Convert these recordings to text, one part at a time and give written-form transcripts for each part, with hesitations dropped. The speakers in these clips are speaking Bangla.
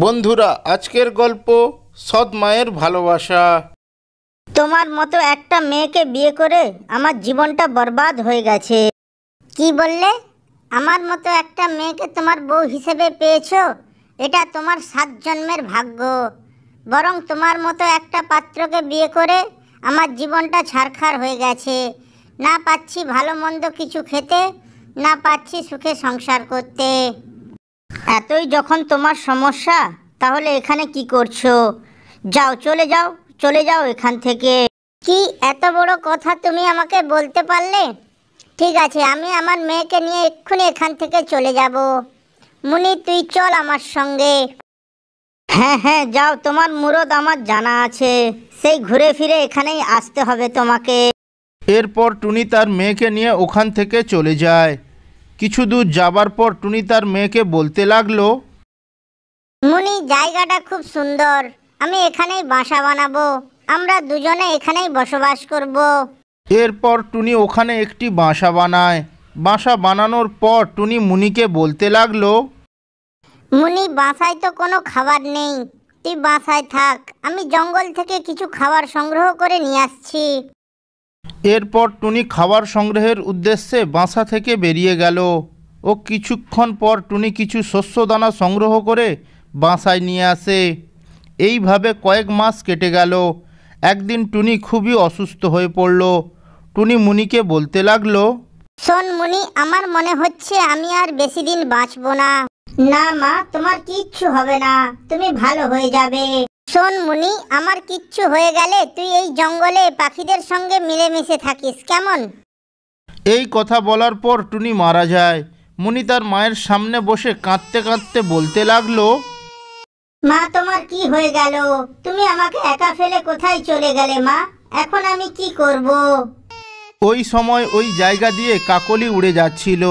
বন্ধুরা, আজকের গল্প সৎ মায়ের ভালোবাসা। তোমার মতো একটা মেয়েকে বিয়ে করে আমার জীবনটা বরবাদ হয়ে গেছে। কি বললে? আমার মতো একটা মেয়েকে তোমার বউ হিসেবে পেয়েছো? এটা তোমার 7 জন্মের ভাগ্য। বরং তোমার মতো একটা পাত্রকে বিয়ে করে আমার জীবনটা ছারখার হয়ে গেছে। না পাচ্ছি ভালো মন্দ কিছু খেতে, না পাচ্ছি সুখে সংসার করতে। এতই যখন তোমার সমস্যা, তাহলে এখানে কি করছো? যাও, চলে যাও এখান থেকে। কি এত বড় কথা তুমি আমাকে বলতে পারলে? ঠিক আছে, আমি আমার মেয়েকে নিয়ে এক্ষুনি এখান থেকে চলে যাব। মুনি, তুই চল আমার সঙ্গে। হ্যাঁ যাও, তোমার মুরদ আমার জানা আছে। সেই ঘুরে ফিরে এখানেই আসতে হবে তোমাকে। এরপর টুনি তার মেয়েকে নিয়ে ওখান থেকে চলে যায়। কিছু দূর যাবার পর টুনি তার মেয়েকে বলতে লাগলো, মুনি, জায়গাটা খুব সুন্দর। আমি এখানেই বাসা বানাবো। আমরা দুজনে এখানেই বসবাস করব। এরপর টুনি ওখানে একটি বাসা বানায়। বাসা বানানোর পর টুনি মুনিকে বলতে লাগলো, মুনি, বাসায় তো কোনো খাবার নেই। তুই বাসায় থাক, আমি জঙ্গল থেকে কিছু খাবার সংগ্রহ করে নিয়ে আসছি। এরপর টুনি খাবার সংগ্রহের উদ্দেশ্যে বাসা থেকে বেরিয়ে গেল। ও কিছুক্ষণ পর টুনি কিছু শস্যদানা সংগ্রহ করে বাসায় নিয়ে আসে। এইভাবে কয়েক মাস কেটে গেল। একদিন টুনি খুবই অসুস্থ হয়ে পড়ল। টুনি মুনিকে বলতে লাগলো, শোন মুনি, আমার মনে হচ্ছে আমি আর বেশি দিন বাঁচবো না। না মা, তোমার কিচ্ছু হবে না, তুমি ভালো হয়ে যাবে। শোন মুনি, আমার কিচ্ছু হয়ে গেলে তুই এই জঙ্গলে পাখিদের সঙ্গে মিলেমিশে থাকিস, কেমন? এই কথা বলার পর টুনি মারা যায়। মুনি তার মায়ের সামনে বসে কাঁদতে কাঁদতে বলতে লাগলো, মা, তোমার কি হয়ে গেল? তুমি আমাকে একা ফেলে কোথায় চলে গেলে মা? এখন আমি কি করব? ওই সময় ওই জায়গা দিয়ে কাকলি উড়ে যাচ্ছিল।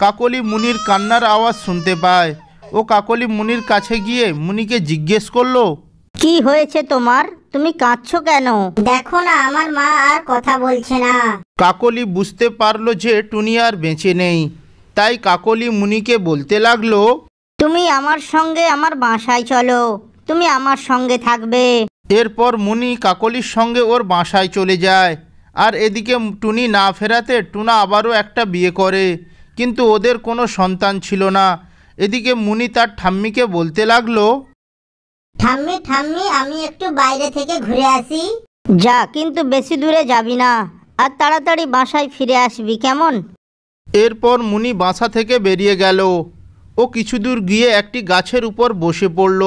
কাকলি মুনির কান্নার আওয়াজ শুনতে পায়। ও কাকলি মুনির কাছে গিয়ে মুনিকে জিজ্ঞেস করলো, কি হয়েছে তোমার? তুমি কাঁদছো কেন? দেখো না, আমার মা আর কথা বলছে না। কাকলি বুঝতে পারলো যে টুনি আর বেঁচে নেই। তাই কাকলি মুনিকে বলতে লাগলো, তুমি আমার সঙ্গে আমার বাসায় চলো, তুমি আমার সঙ্গে থাকবে। এরপর মুনি কাকলির সঙ্গে ওর বাসায় চলে যায়। আর এদিকে টুনি না ফেরাতে টুনা আবারও একটা বিয়ে করে, কিন্তু ওদের কোনো সন্তান ছিল না। এদিকে মুনি তার ঠাম্মিকে বলতে লাগলো, ঠাম্মি, আমি একটু বাইরে থেকে ঘুরে আসি। যা, কিন্তু বেশি দূরে যাবি না, আর তাড়াতাড়ি বাসায় ফিরে আসবি, কেমন? এরপর মুনি বাসা থেকে বেরিয়ে গেল। ও কিছু দূর গিয়ে একটি গাছের উপর বসে পড়ল।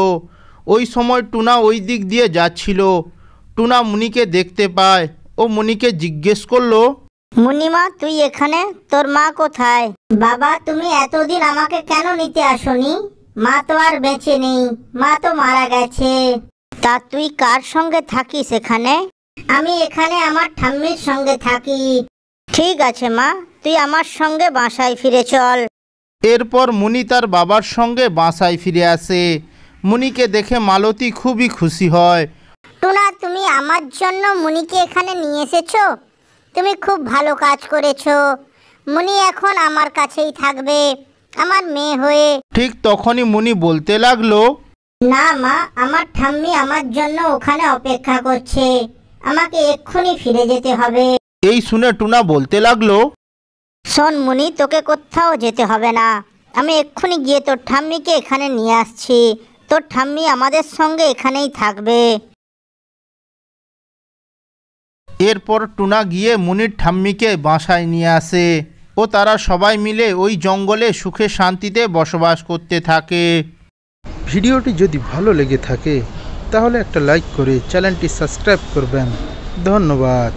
ওই সময় টুনা ওই দিক দিয়ে যাচ্ছিল। টুনা মুনিকে দেখতে পায়। ও মুনিকে জিজ্ঞেস করলো, মুনিমা, তুই এখানে? তোর মা কোথায়? বাবা, তুমি এতদিন আমাকে কেন নিতে আসোনি? মা তো আর বেঁচে নেই, মা তো মারা গেছে। তা তুই কার সঙ্গে থাকিস এখানে? আমি এখানে আমার ঠাম্মির সঙ্গে থাকি। ঠিক আছে মা, তুই আমার সঙ্গে বাসায় ফিরে চল। এরপর মুনি তার বাবার সঙ্গে বাসায় ফিরে আসে। মুনিকে দেখে মালতী খুবই খুশি হয়। টুনা, তুমি আমার জন্য মুনিকে এখানে নিয়ে এসেছো। তুমি খুব ভালো কাজ করেছো। মুনি এখন আমার কাছেই থাকবে, আমার মেয়ে হয়ে। ঠিক তখনই মুনি বলতে লাগলো, না মা, আমার ঠাম্মি আমার জন্য ওখানে অপেক্ষা করছে। আমাকে এক্ষুনি ফিরে যেতে হবে। এই শুনে টুনা বলতে লাগলো, শোন মুনি, তোকে কোথাও যেতে হবে না। আমি এক্ষুনি গিয়ে তোর ঠাম্মিকে এখানে নিয়ে আসছি। তোর ঠাম্মি আমাদের সঙ্গে এখানেই থাকবে। এরপর টুনা গিয়ে মুনির ঠাম্মিকে বাসায় নিয়ে আসে। ও তারা সবাই মিলে ওই জঙ্গলে সুখে শান্তিতে বসবাস করতে থাকে। ভিডিওটি যদি ভালো লেগে থাকে তাহলে একটা লাইক করে চ্যানেলটি সাবস্ক্রাইব করবেন। ধন্যবাদ।